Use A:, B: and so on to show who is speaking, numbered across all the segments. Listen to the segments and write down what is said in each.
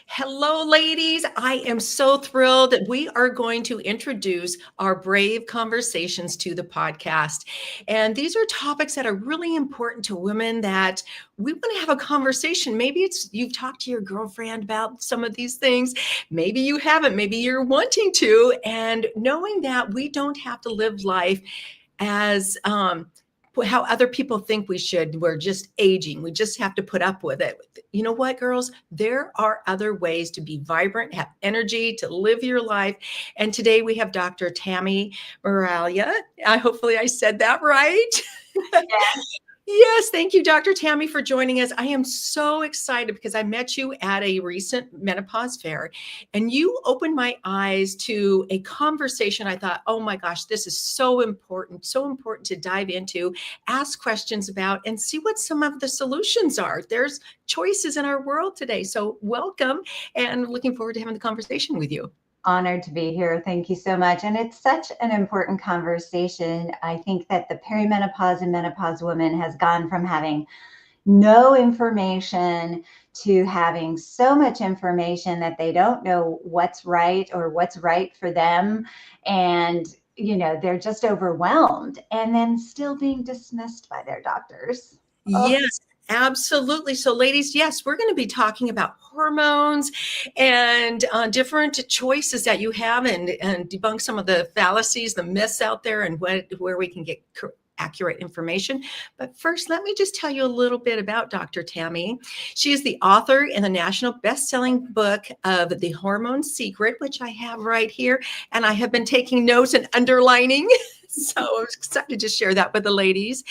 A: Hello, ladies. I am so thrilled that we are going to introduce our Brave Conversations to the podcast. And these are topics that are really important to women that we want to have a conversation. Maybe it's you've talked to your girlfriend about some of these things. Maybe you haven't. Maybe you're wanting to. And knowing that we don't have to live life as how other people think we should. We're just aging. We just have to put up with it. You know what, girls? There are other ways to be vibrant, have energy, to live your life. And today we have Dr. Tami Meraglia. Hopefully I said that right. Yes, thank you, Dr. Tami, for joining us. I am so excited because I met you at a recent menopause fair, and you opened my eyes to a conversation. I thought, oh my gosh, this is so important to dive into, ask questions about, and see what some of the solutions are. There's choices in our world today. So welcome, and looking forward to having the conversation with you.
B: Honored to be here. Thank you so much. And it's such an important conversation. I think that the perimenopause and menopause woman has gone from having no information to having so much information that they don't know what's right or what's right for them. And, they're just overwhelmed and then still being dismissed by their doctors.
A: Yes, absolutely. So, ladies, yes, we're going to be talking about hormones and different choices that you have and debunk some of the fallacies, the myths out there, and where we can get accurate information. But first, let me just tell you a little bit about Dr. Tami. She is the author in the national best-selling book of The Hormone Secret, which I have right here, and I have been taking notes and underlining. So I'm excited to share that with the ladies.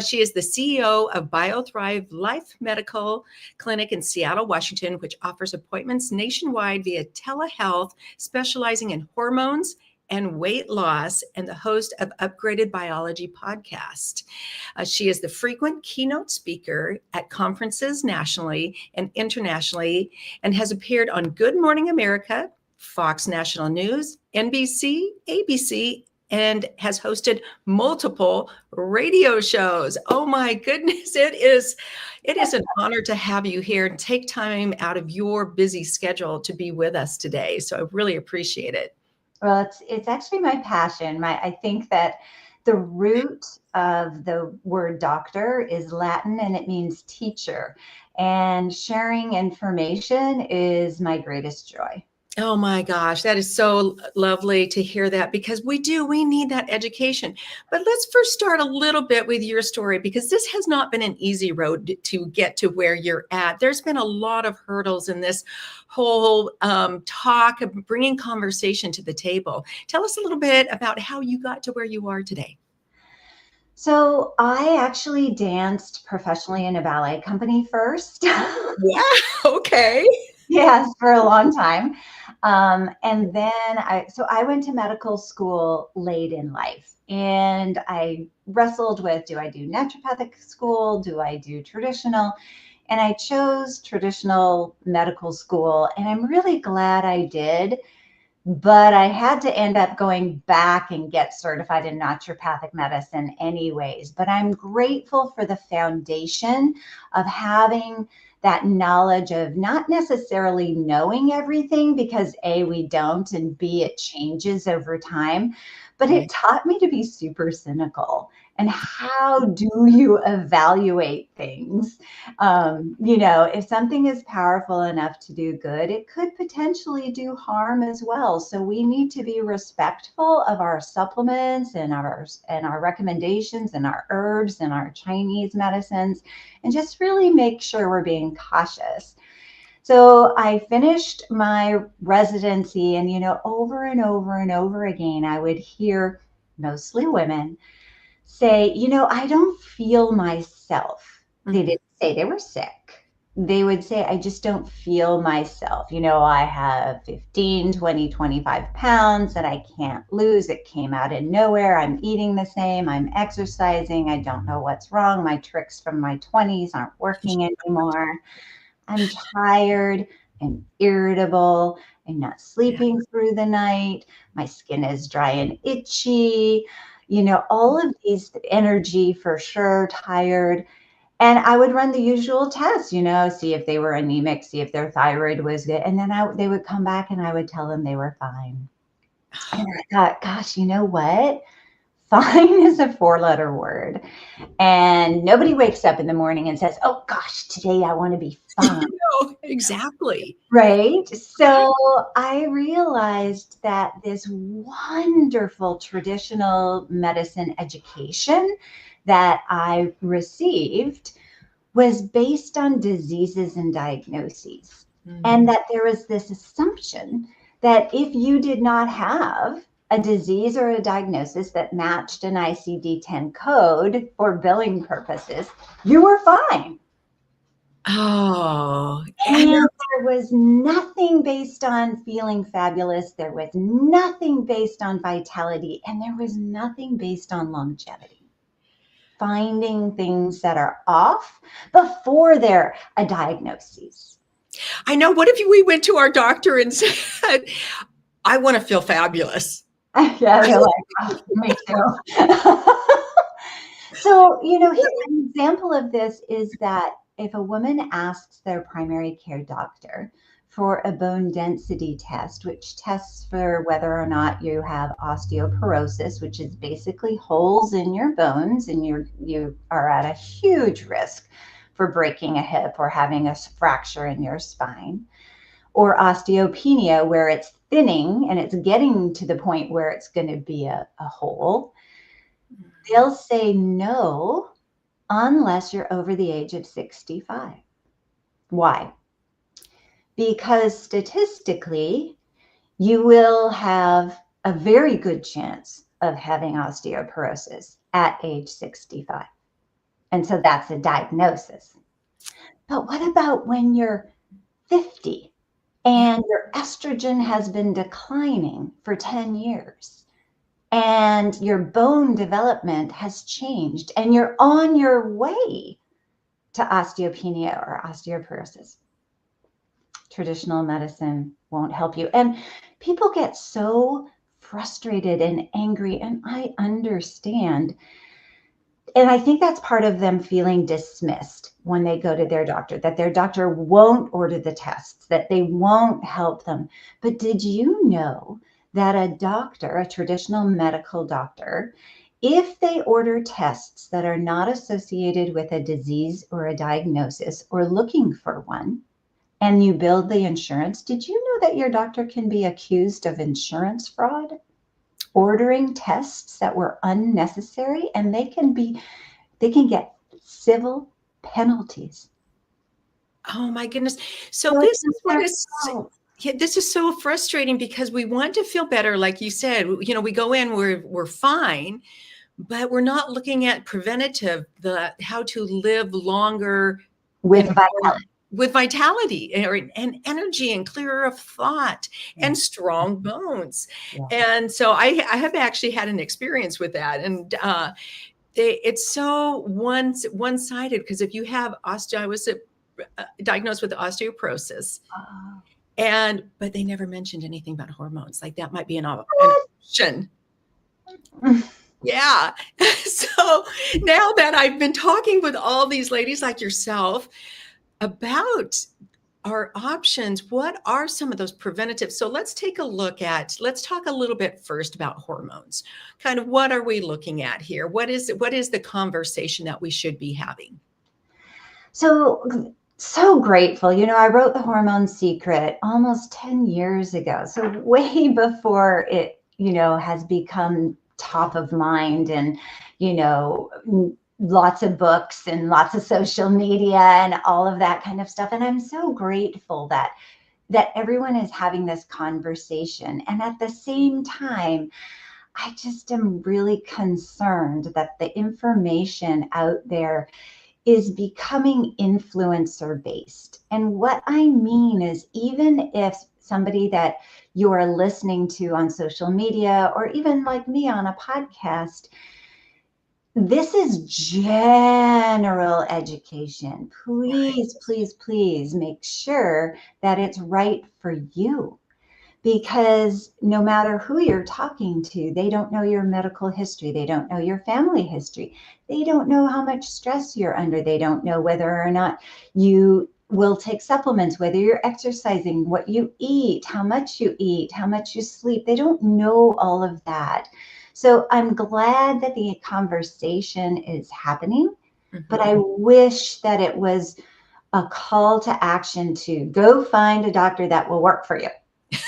A: She is the CEO of BioThrive Life Medical Clinic in Seattle, Washington, which offers appointments nationwide via telehealth, specializing in hormones and weight loss, and the host of Upgraded Biology podcast. She is the frequent keynote speaker at conferences nationally and internationally, and has appeared on Good Morning America, Fox National News, NBC, ABC, and has hosted multiple radio shows. Oh my goodness, it is an honor to have you here and take time out of your busy schedule to be with us today. So I really appreciate it.
B: Well, it's actually my passion. I think that the root of the word doctor is Latin and it means teacher. And sharing information is my greatest joy.
A: Oh my gosh, that is so lovely to hear that because we need that education. But let's first start a little bit with your story because this has not been an easy road to get to where you're at. There's been a lot of hurdles in this whole talk of bringing conversation to the table. Tell us a little bit about how you got to where you are today.
B: So I actually danced professionally in a ballet company first.
A: Wow, okay.
B: Yes, for a long time. And then I went to medical school late in life and I wrestled with, do I do naturopathic school? Do I do traditional? And I chose traditional medical school and I'm really glad I did. But I had to end up going back and get certified in naturopathic medicine anyways. But I'm grateful for the foundation of having that knowledge of not necessarily knowing everything because A, we don't, and B, it changes over time. But it taught me to be super cynical. And how do you evaluate things? If something is powerful enough to do good, it could potentially do harm as well. So we need to be respectful of our supplements and our recommendations and our herbs and our Chinese medicines, and just really make sure we're being cautious. So I finished my residency and, over and over and over again, I would hear mostly women say, I don't feel myself. They didn't say they were sick. They would say, I just don't feel myself. I have 15, 20, 25 pounds that I can't lose. It came out of nowhere. I'm eating the same. I'm exercising. I don't know what's wrong. My tricks from my 20s aren't working anymore. I'm tired. I'm irritable. I'm not sleeping through the night. My skin is dry and itchy. All of these, energy for sure, tired. And I would run the usual tests, see if they were anemic, see if their thyroid was good. And then they would come back and I would tell them they were fine. And I thought, gosh, you know what? Fine is a 4-letter word. And nobody wakes up in the morning and says, oh gosh, today I want to be fine.
A: No, exactly.
B: Right. So I realized that this wonderful traditional medicine education that I received was based on diseases and diagnoses. And that there was this assumption that if you did not have a disease or a diagnosis that matched an ICD-10 code for billing purposes, you were fine.
A: Oh,
B: And there was nothing based on feeling fabulous. There was nothing based on vitality. And there was nothing based on longevity. Finding things that are off before they're a diagnosis.
A: I know. What if we went to our doctor and said, I want to feel fabulous?
B: Yeah, they're like, oh, me too. So, an example of this is that if a woman asks their primary care doctor for a bone density test, which tests for whether or not you have osteoporosis, which is basically holes in your bones, and you are at a huge risk for breaking a hip or having a fracture in your spine, or osteopenia, where it's thinning and it's getting to the point where it's going to be a hole, they'll say no unless you're over the age of 65. Why? Because statistically, you will have a very good chance of having osteoporosis at age 65. And so that's a diagnosis. But what about when you're 50 and your estrogen has been declining for 10 years? And your bone development has changed and you're on your way to osteopenia or osteoporosis. Traditional medicine won't help you. And people get so frustrated and angry, and I understand. And I think that's part of them feeling dismissed when they go to their doctor, that their doctor won't order the tests, that they won't help them. But did you know that a doctor, a traditional medical doctor, if they order tests that are not associated with a disease or a diagnosis or looking for one, and you bill the insurance, did you know that your doctor can be accused of insurance fraud, ordering tests that were unnecessary, and they can get civil penalties.
A: Oh my goodness. So this is what is this is so frustrating because we want to feel better. Like you said, we go in, we're fine, but we're not looking at preventative, how to live longer
B: with vitality.
A: With vitality and energy and clearer of thought and strong bones. Yeah. And so I have actually had an experience with that. And it's so one-sided, because if you have I was diagnosed with osteoporosis, but they never mentioned anything about hormones. Like that might be an option. Yeah. So now that I've been talking with all these ladies like yourself about our options, what are some of those preventatives? So let's talk a little bit first about hormones. Kind of what are we looking at here? What is the conversation that we should be having?
B: So grateful. I wrote The Hormone Secret almost 10 years ago. So way before it, has become top of mind and, lots of books and lots of social media and all of that kind of stuff. And I'm so grateful that everyone is having this conversation. And at the same time, I just am really concerned that the information out there is becoming influencer based. And what I mean is, even if somebody that you are listening to on social media, or even like me on a podcast, this is general education. Please, please, please make sure that it's right for you. because no matter who you're talking to, they don't know your medical history. They don't know your family history. They don't know how much stress you're under. They don't know whether or not you will take supplements, whether you're exercising, what you eat, how much you sleep. They don't know all of that. So I'm glad that the conversation is happening, but I wish that it was a call to action to go find a doctor that will work for you.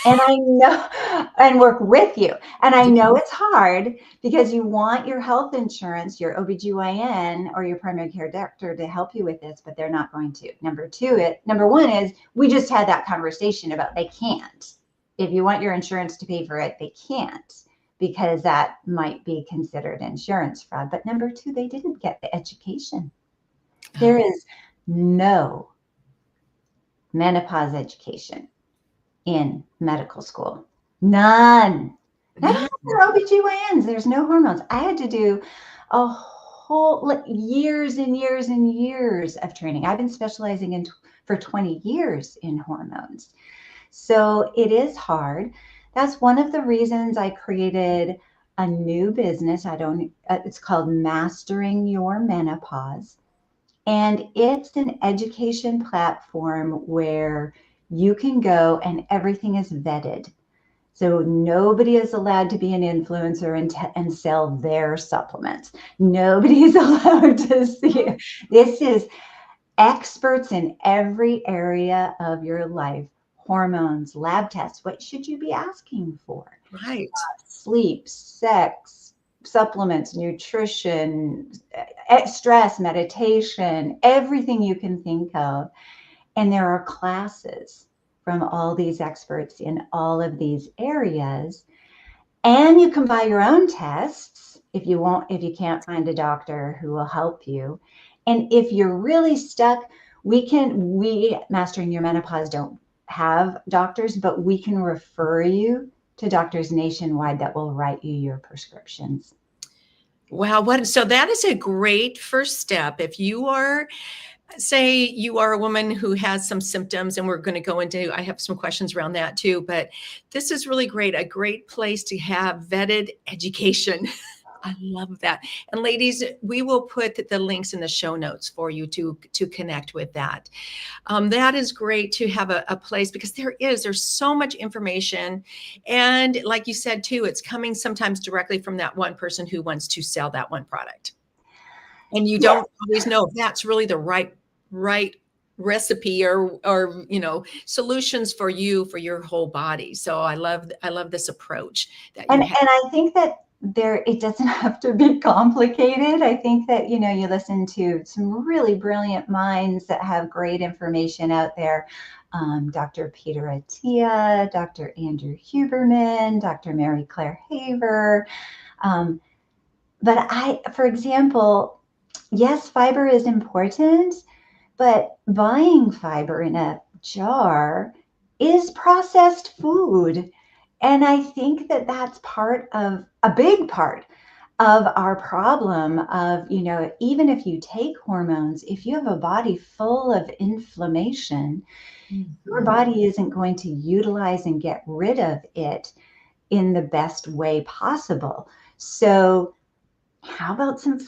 B: And I know, and work with you. And I know it's hard because you want your health insurance, your OBGYN or your primary care doctor to help you with this, but they're not going to. Number one is we just had that conversation about they can't. If you want your insurance to pay for it, they can't, because that might be considered insurance fraud. But number two, they didn't get the education. There is no menopause education in medical school. None. Not even for OBGYNs. There's no hormones. I had to do a whole years and years and years of training. I've been specializing for 20 years in hormones. So it is hard. That's one of the reasons I created a new business. It's called Mastering Your Menopause. And it's an education platform where you can go and everything is vetted. So nobody is allowed to be an influencer and sell their supplements. Nobody is allowed to see it. This is experts in every area of your life. Hormones, lab tests. What should you be asking for?
A: Right.
B: Sleep, sex, supplements, nutrition, stress, meditation, everything you can think of. And there are classes from all these experts in all of these areas. And you can buy your own tests if you can't find a doctor who will help you. And if you're really stuck, we Mastering Your Menopause don't have doctors, but we can refer you to doctors nationwide that will write you your prescriptions.
A: Wow. So that is a great first step. If you are, say you are a woman who has some symptoms, and we're going to go into, I have some questions around that too, but this is really great. A great place to have vetted education. I love that. And ladies, we will put the links in the show notes for you to connect with that. That is great to have a place, because there's so much information. And like you said too, it's coming sometimes directly from that one person who wants to sell that one product. And you don't always know if that's really the right recipe or solutions for you, for your whole body. So I love this approach that you have.
B: And I think that it doesn't have to be complicated. I think that, you listen to some really brilliant minds that have great information out there. Dr. Peter Attia, Dr. Andrew Huberman, Dr. Mary Claire Haver. But for example, yes, fiber is important, but buying fiber in a jar is processed food. And I think that that's a big part of our problem of, even if you take hormones, if you have a body full of inflammation, your body isn't going to utilize and get rid of it in the best way possible. So how about some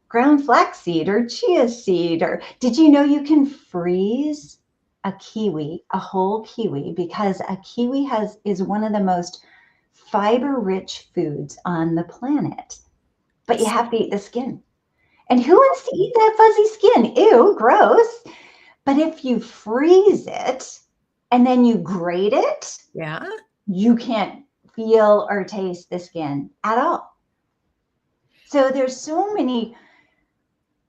B: ground flaxseed or chia seed? Or did you know you can freeze a whole kiwi, because a kiwi is one of the most fiber-rich foods on the planet, but you have to eat the skin. And who wants to eat that fuzzy skin? Ew, gross. But if you freeze it and then you grate it, you can't feel or taste the skin at all. So there's so many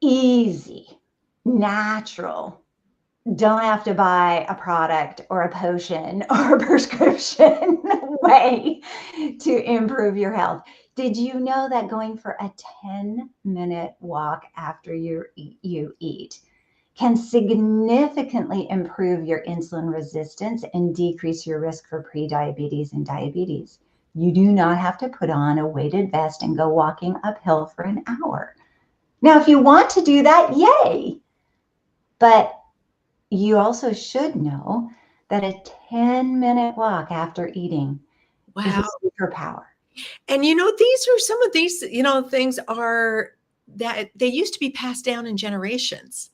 B: easy, natural, don't have to buy a product or a potion or a prescription way to improve your health. Did you know that going for a 10-minute walk after you eat can significantly improve your insulin resistance and decrease your risk for prediabetes and diabetes? You do not have to put on a weighted vest and go walking uphill for an hour. Now, if you want to do that, yay. But you also should know that a 10-minute walk after eating is a
A: Wow.
B: superpower.
A: And these are some of these, things are that they used to be passed down in generations.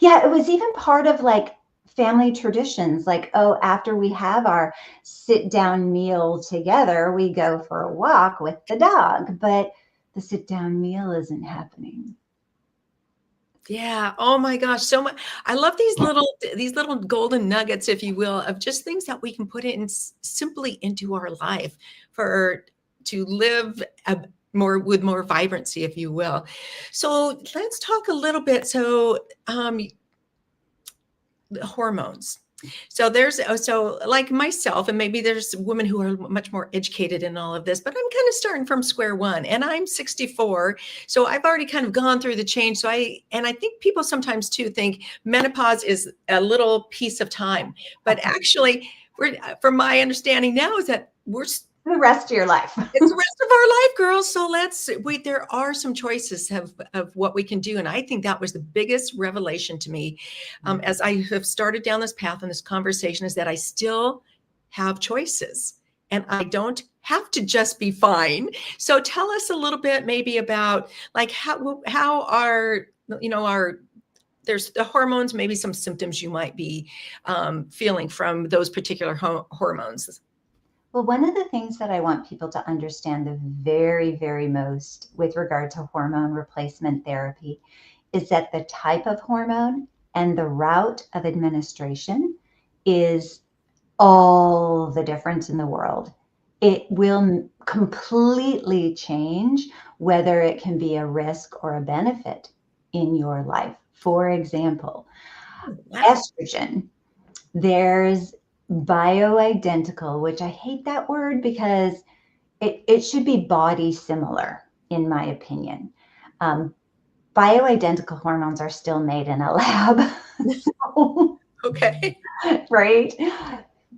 B: Yeah, it was even part of like family traditions, like, oh, after we have our sit down meal together, we go for a walk with the dog. But the sit down meal isn't happening.
A: Yeah. Oh my gosh. So much. I love these little golden nuggets, if you will, of just things that we can put in simply into our life for to live more with more vibrancy, if you will. So let's talk a little bit. So the hormones. So so like myself, and maybe there's women who are much more educated in all of this, but I'm kind of starting from square one, and I'm 64. So I've already kind of gone through the change. I think people sometimes too think menopause is a little piece of time, but actually from my understanding now is that
B: The rest of your life.
A: it's the rest of our life, girls. So there are some choices of what we can do. And I think that was the biggest revelation to me as I have started down this path and this conversation is that I still have choices and I don't have to just be fine. So tell us a little bit maybe about like how our there's the hormones, maybe some symptoms you might be feeling from those particular hormones.
B: Well, one of the things that I want people to understand the very, very most with regard to hormone replacement therapy is that the type of hormone and the route of administration is all the difference in the world. It will completely change whether it can be a risk or a benefit in your life. For example,
A: Wow.
B: estrogen. There's bioidentical, which I hate that word because it should be body similar, in my opinion. Um, Bioidentical hormones are still made in a lab. So,
A: Okay.
B: right?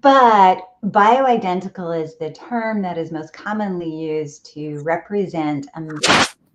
B: But bioidentical is the term that is most commonly used to represent a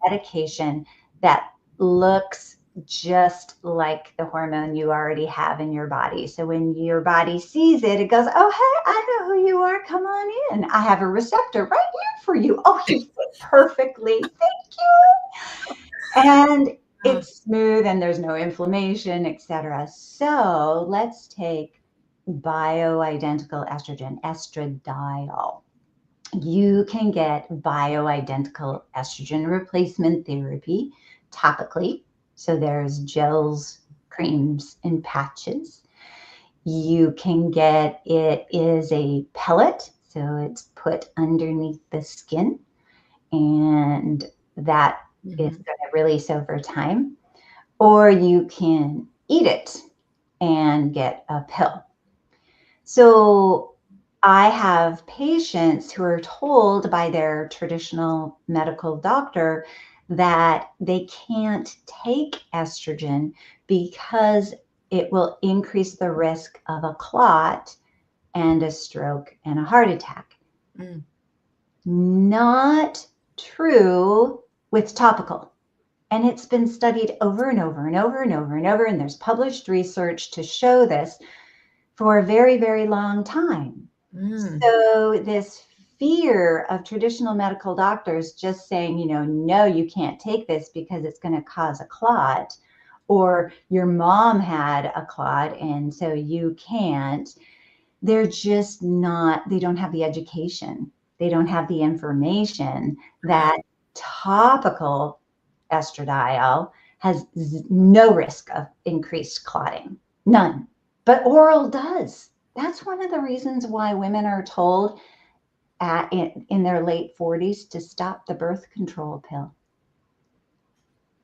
B: medication that looks just like the hormone you already have in your body. So when your body sees it, it goes, oh, hey, I know who you are. Come on in. I have a receptor right here for you. Oh, you fit perfectly. Thank you. And
A: Uh,
B: it's smooth and there's no inflammation, etc. So let's take bioidentical estrogen, estradiol. You can get bioidentical estrogen replacement therapy topically. So there's gels, creams, and patches. You can get it is a pellet, so it's put underneath the skin, and that is
A: mhm.
B: going to release over time. Or you can eat it and get a pill. So I have patients who are told by their traditional medical doctor that they can't take estrogen because it will increase the risk of a clot and a stroke and a heart attack.
A: Mm.
B: Not true with topical. And it's been studied over and over and over and over and over. And there's published research to show this for a very, very long time.
A: Mm.
B: So this fear of traditional medical doctors just saying, no, you can't take this because it's going to cause a clot, or your mom had a clot and so you can't. They're just not, they don't have the education. They don't have the information that topical estradiol has no risk of increased clotting, none. But oral does. That's one of the reasons why women are told in their late 40s to stop the birth control pill.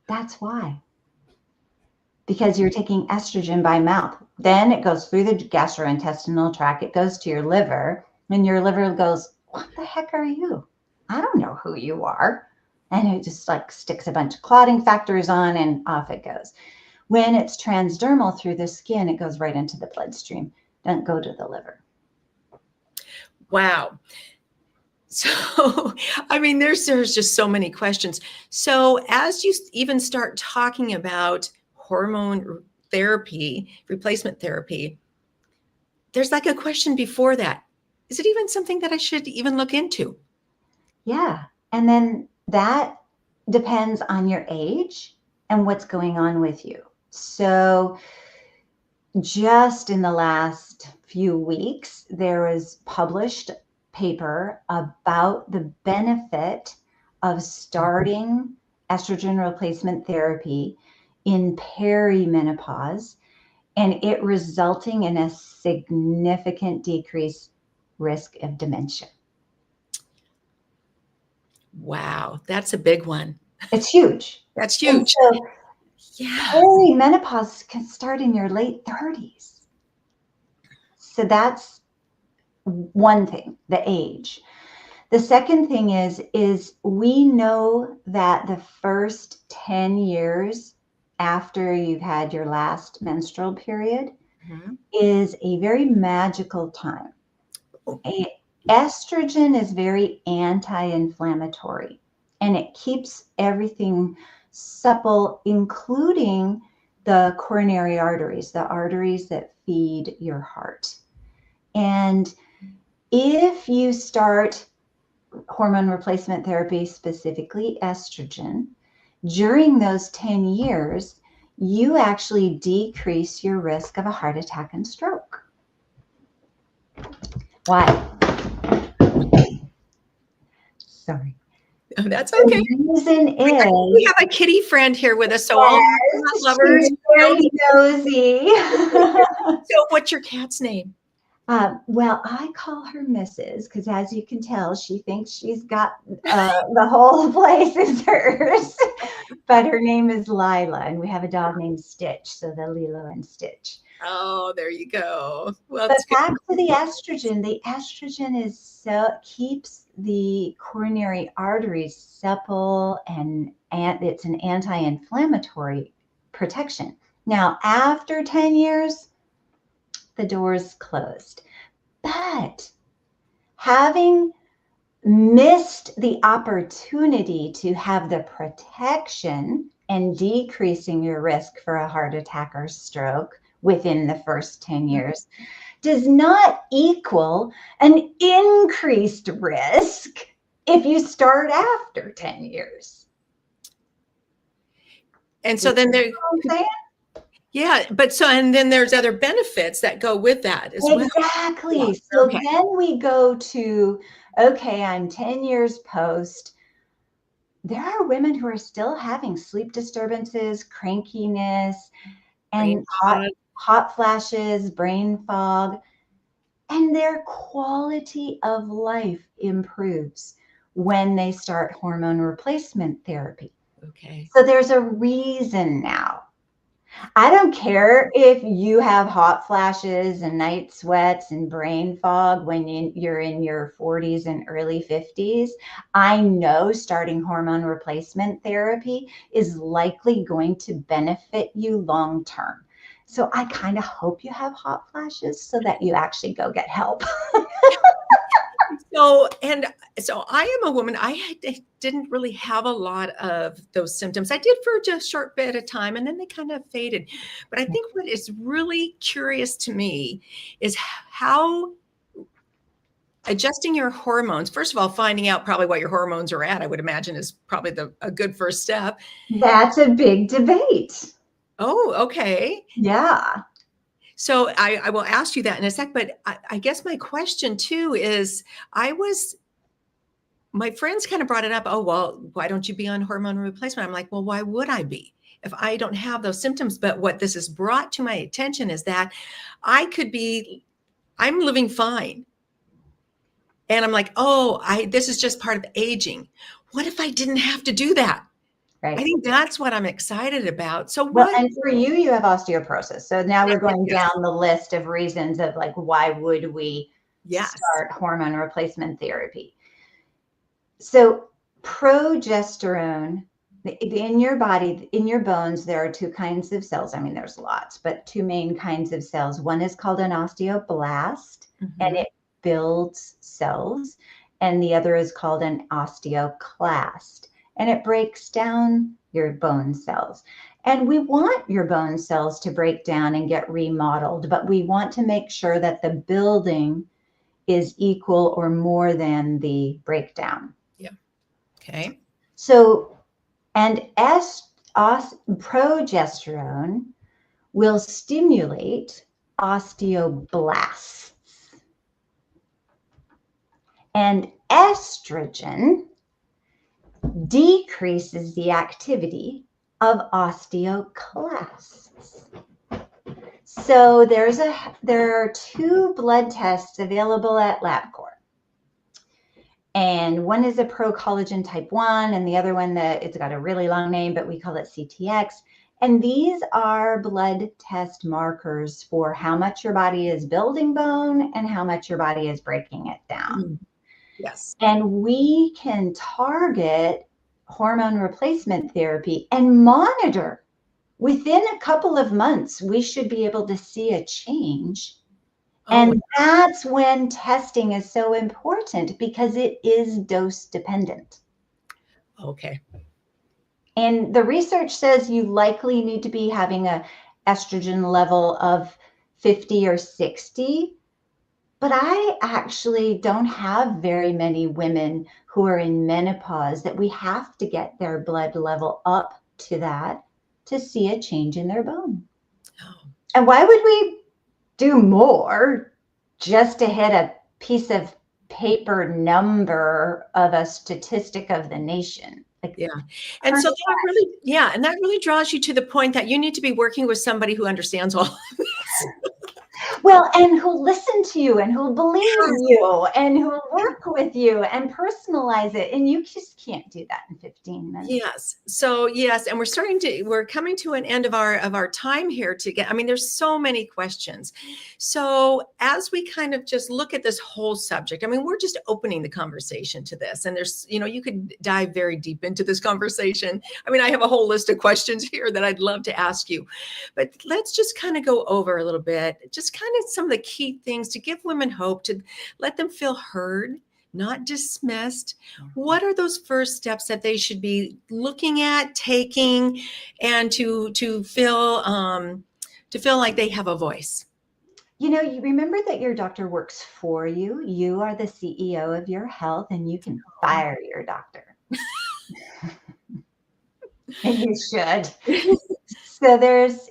B: That's why. Because you're taking estrogen by mouth. Then it goes through the gastrointestinal tract, it goes to your liver, and your liver goes, what the heck are you? I don't know who you are. And it just like sticks a bunch of clotting factors on and off it goes. When it's transdermal through the skin, it goes right into the bloodstream. Doesn't go to the liver.
A: Wow. So, I mean, there's just so many questions. So, as you even start talking about hormone therapy, replacement therapy, there's like a question before that. Is it even something that I should even look into?
B: Yeah. And then that depends on your age and what's going on with you. So just in the last few weeks, there was published paper about the benefit of starting estrogen replacement therapy in perimenopause and it resulting in a significant decreased risk of dementia.
A: Wow, that's a big one.
B: It's huge.
A: That's
B: And
A: huge.
B: so
A: Yeah.
B: perimenopause can start in your late 30s. So that's one thing, the age. The second thing is we know that the first 10 years after you've had your last menstrual period
A: Mhm.
B: is a very magical time.
A: Oh,
B: Estrogen is very anti-inflammatory and it keeps everything supple, including the coronary arteries, the arteries that feed your heart. And if you start hormone replacement therapy, specifically estrogen, during those 10 years, you actually decrease your risk of a heart attack and stroke. Why? Sorry.
A: oh, that's okay.
B: The reason
A: We
B: is,
A: have a kitty friend here with us, so all cat
B: yes,
A: lovers,
B: she's very nosy.
A: So what's your cat's name?
B: Well, I call her Mrs. because, as you can tell, she thinks she's got the whole place is hers. But her name is Lila, and we have a dog named Stitch, so the Lilo and Stitch.
A: Oh, there you go. Well,
B: But
A: it's good.
B: back to the estrogen is keeps the coronary arteries supple and it's an anti-inflammatory protection. Now, after 10 years, the door's closed. But having missed the opportunity to have the protection and decreasing your risk for a heart attack or stroke within the first 10 years does not equal an increased risk if you start after 10 years.
A: And so then there, yeah, but so, and then there's other benefits that go with that as well.
B: Exactly.
A: Yeah,
B: So
A: okay.
B: then we go to, okay, I'm 10 years post. There are women who are still having sleep disturbances, crankiness,
A: Brain
B: and
A: fog.
B: hot flashes, brain fog, and their quality of life improves when they start hormone replacement therapy.
A: Okay.
B: So there's a reason now. I don't care if you have hot flashes and night sweats and brain fog when you're in your 40s and early 50s. I know starting hormone replacement therapy is likely going to benefit you long term. So I kind of hope you have hot flashes so that you actually go get help.
A: So, and so I am a woman. Didn't really have a lot of those symptoms. I did for just a short bit of time and then they kind of faded. But I think what is really curious to me is how adjusting your hormones, first of all, finding out probably what your hormones are at, I would imagine is probably a good first step.
B: That's a big debate.
A: Oh, okay.
B: Yeah.
A: So I will ask you that in a sec, but I guess my question too is my friends kind of brought it up. Oh, well, why don't you be on hormone replacement? I'm like, well, why would I be if I don't have those symptoms? But what this has brought to my attention is that I'm living fine. And I'm like, oh, this is just part of aging. What if I didn't have to do that?
B: Right.
A: I think that's what I'm excited about. So
B: Well,
A: what?
B: and for you have osteoporosis. So now we're going
A: Yes.
B: down the list of reasons of like, why would we
A: Yes.
B: start hormone replacement therapy? So progesterone in your body, in your bones, there are two kinds of cells. I mean, there's lots, but two main kinds of cells. One is called an osteoblast, and it builds cells, and the other is called an osteoclast, and it breaks down your bone cells. And we want your bone cells to break down and get remodeled, but we want to make sure that the building is equal or more than the breakdown.
A: Yeah. Okay.
B: So, and progesterone will stimulate osteoblasts. And estrogen decreases the activity of osteoclasts. So there are 2 blood tests available at LabCorp. And one is a pro-collagen type 1, and the other one that it's got a really long name, but we call it CTX. And these are blood test markers for how much your body is building bone and how much your body is breaking it down.
A: Yes.
B: And we can target hormone replacement therapy and monitor. Within a couple of months, we should be able to see a change. And that's when testing is so important, because it is dose dependent.
A: Okay.
B: And the research says you likely need to be having a estrogen level of 50 or 60. But I actually don't have very many women who are in menopause that we have to get their blood level up to that to see a change in their bone.
A: Oh.
B: And why would we do more just to hit a piece of paper number of a statistic of the nation?
A: Yeah. And so that really, and that really draws you to the point that you need to be working with somebody who understands all of this.
B: Well, and who'll listen to you and who'll believe you and who'll work with you and personalize it. And you just can't do that in 15 minutes.
A: Yes. So yes, and we're coming to an end of our time here there's so many questions. So as we kind of just look at this whole subject, we're just opening the conversation to this, and there's, you could dive very deep into this conversation. I have a whole list of questions here that I'd love to ask you, but let's just kind of go over a little bit, just kind of some of the key things to give women hope, to let them feel heard, not dismissed. What are those first steps that they should be looking at, taking, and to feel like they have a voice?
B: You remember that your doctor works for you. You are the CEO of your health, and you can fire your doctor. And you should. So there's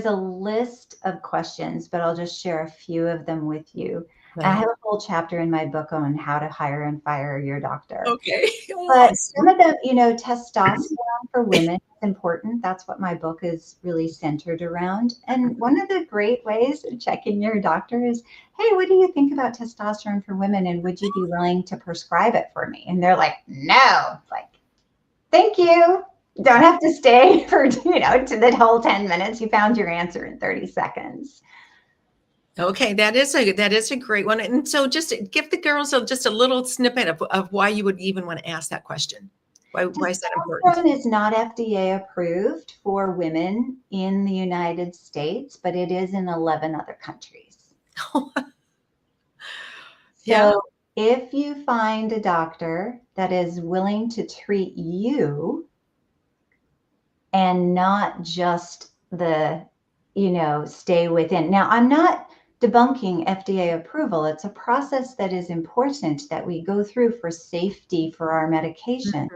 B: a list of questions, but I'll just share a few of them with you.
A: Right.
B: I have a whole chapter in my book on how to hire and fire your doctor.
A: Okay.
B: But some of them, testosterone for women is important. That's what my book is really centered around. And one of the great ways of checking your doctor is, hey, what do you think about testosterone for women? And would you be willing to prescribe it for me? And they're like, no. It's like, thank you. Don't have to stay for, to the whole 10 minutes. You found your answer in 30 seconds.
A: Okay, that is a great one. And so just give the girls just a little snippet of why you would even want to ask that question. Why is that important?
B: Testosterone is not FDA approved for women in the United States, but it is in 11 other countries.
A: Yeah.
B: So if you find a doctor that is willing to treat you and not just the, stay within. Now, I'm not debunking FDA approval. It's a process that is important that we go through for safety for our medications.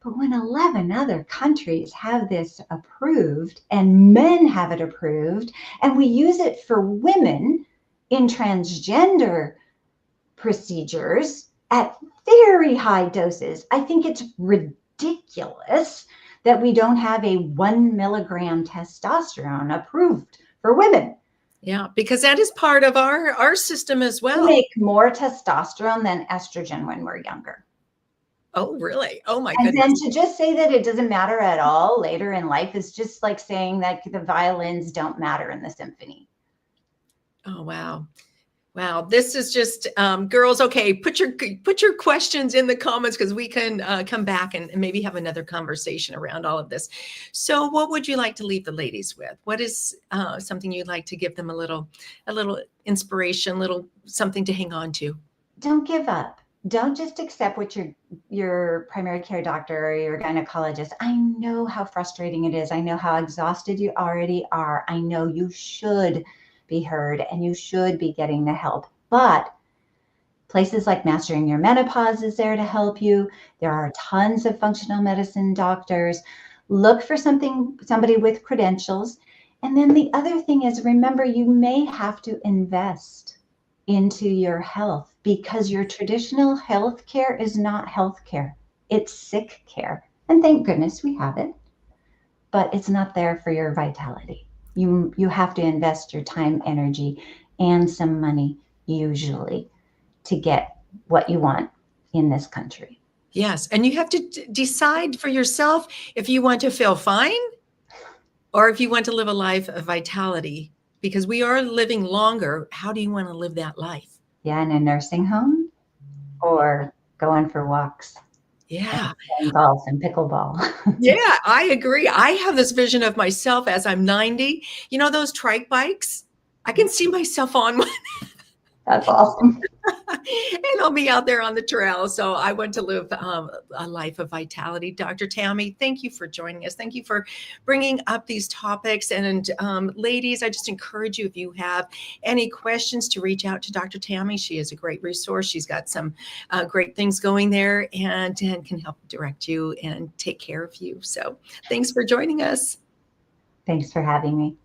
B: But when 11 other countries have this approved and men have it approved, and we use it for women in transgender procedures at very high doses, I think it's ridiculous that we don't have a 1 milligram testosterone approved for women.
A: Yeah, because that is part of our system as well.
B: We make more testosterone than estrogen when we're younger.
A: Oh, really? Oh, my
B: goodness. And then to just say that it doesn't matter at all later in life is just like saying that the violins don't matter in the symphony.
A: Oh, wow. Wow. This is just, girls, okay, put your questions in the comments, because we can come back and maybe have another conversation around all of this. So what would you like to leave the ladies with? What is something you'd like to give them a little inspiration, little something to hang on to?
B: Don't give up. don't just accept what your primary care doctor or your gynecologist. I know how frustrating it is. I know how exhausted you already are. I know you should be heard and you should be getting the help. But places like Mastering Your Menopause is there to help you. There are tons of functional medicine doctors. Look for somebody with credentials. And then the other thing is, remember, you may have to invest into your health, because your traditional health care is not health care. It's sick care. And thank goodness we have it, but it's not there for your vitality. You have to invest your time, energy, and some money usually to get what you want in this country.
A: Yes. And you have to decide for yourself if you want to feel fine or if you want to live a life of vitality, because we are living longer. How do you want to live that life?
B: Yeah, in a nursing home or going for walks
A: Yeah.
B: and golf and pickleball.
A: Yeah, I agree. I have this vision of myself as I'm 90. You know, those trike bikes? I can see myself on one.
B: That's awesome.
A: And I'll be out there on the trail. So I want to live a life of vitality. Dr. Tami, thank you for joining us. Thank you for bringing up these topics. And ladies, I just encourage you, if you have any questions, to reach out to Dr. Tami. She is a great resource. She's got some great things going there and can help direct you and take care of you. So thanks for joining us.
B: Thanks for having me.